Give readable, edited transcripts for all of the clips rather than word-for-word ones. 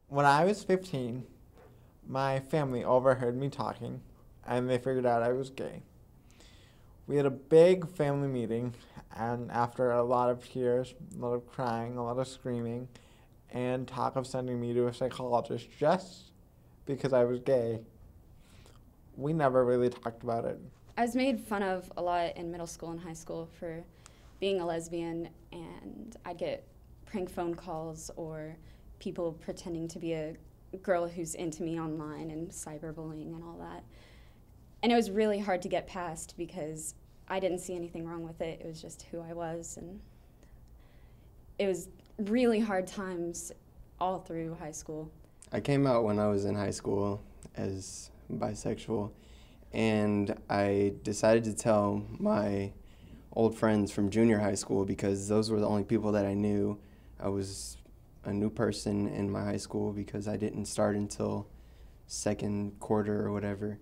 When I was 15, my family overheard me talking, and they figured out I was gay. We had a big family meeting, and after a lot of tears, a lot of crying, a lot of screaming, and talk of sending me to a psychologist just because I was gay, we never really talked about it. I was made fun of a lot in middle school and high school for being a lesbian, and I'd get prank phone calls or people pretending to be a girl who's into me online and cyberbullying and all that. And it was really hard to get past because I didn't see anything wrong with it. It was just who I was, and it was really hard times all through high school. I came out when I was in high school as bisexual, and I decided to tell my old friends from junior high school because those were the only people that I knew. I was a new person in my high school because I didn't start until second quarter or whatever.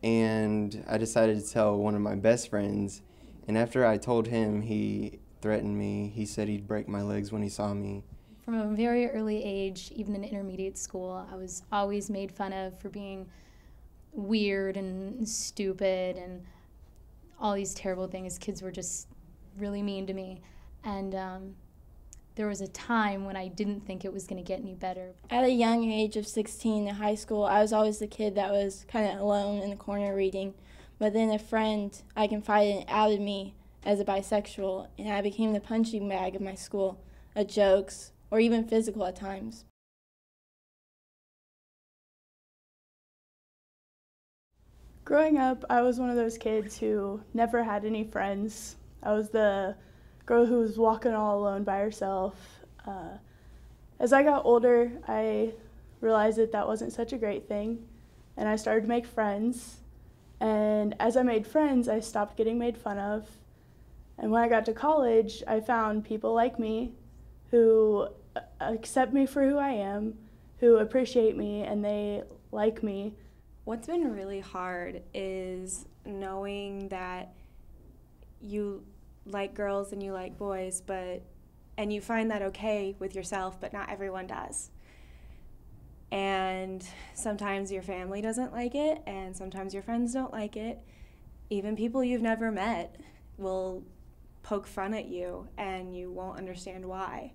And I decided to tell one of my best friends, and after I told him, he threatened me. He said he'd break my legs when he saw me. From a very early age, even in intermediate school, I was always made fun of for being weird and stupid and all these terrible things. Kids were just really mean to me. And there was a time when I didn't think it was going to get any better. At a young age of 16 in high school, I was always the kid that was kind of alone in the corner reading. But then a friend I confided in outed me as a bisexual, and I became the punching bag of my school, of jokes, or even physical at times. Growing up, I was one of those kids who never had any friends. I was the girl who was walking all alone by herself. As I got older, I realized that that wasn't such a great thing, and I started to make friends. And as I made friends, I stopped getting made fun of. And when I got to college, I found people like me who accept me for who I am, who appreciate me, and they like me. What's been really hard is knowing that you like girls and you like boys, and you find that okay with yourself, but not everyone does. And sometimes your family doesn't like it, and sometimes your friends don't like it. Even people you've never met will poke fun at you, and you won't understand why.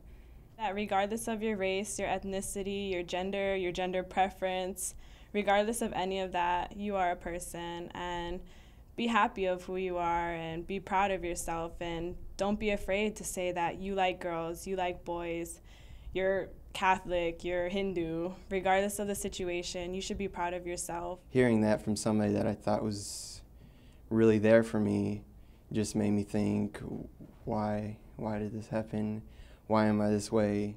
That regardless of your race, your ethnicity, your gender preference, regardless of any of that, you are a person, and be happy of who you are and be proud of yourself, and don't be afraid to say that you like girls, you like boys, you're Catholic, you're Hindu. Regardless of the situation, you should be proud of yourself. Hearing that from somebody that I thought was really there for me just made me think, why did this happen? Why am I this way?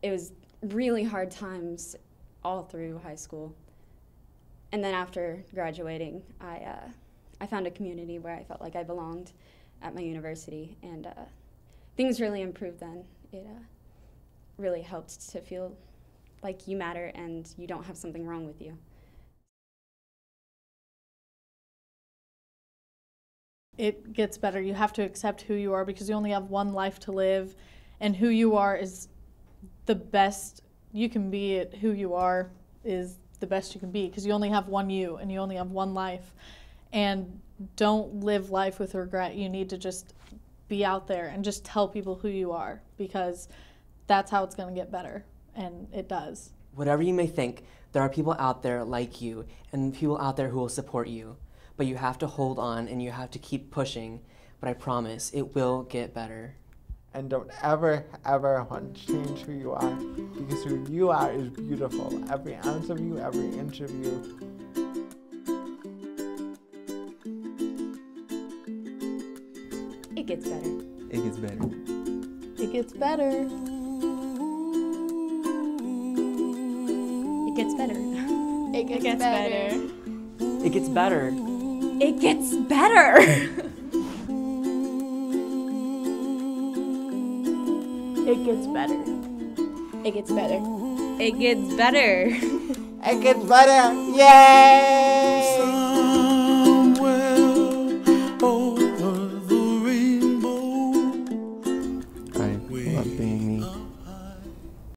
It was really hard times all through high school. And then after graduating, I found a community where I felt like I belonged at my university, and things really improved then. It really helped to feel like you matter and you don't have something wrong with you. It gets better. You have to accept who you are because you only have one life to live, and who you are is the best you can be at who you are is the best you can be because you only have one you and you only have one life. And don't live life with regret. You need to just be out there and just tell people who you are because that's how it's going to get better, and it does. Whatever you may think, there are people out there like you and people out there who will support you. But you have to hold on and you have to keep pushing. But I promise it will get better. And don't ever, ever want to change who you are, because who you are is beautiful. Every ounce of you, every inch of you. It gets better. It gets better. It gets better. It gets better. It gets better. It gets better. It gets better! It gets better. It gets better. It gets better. It gets better. Yay! Somewhere over the rainbow. I love being me.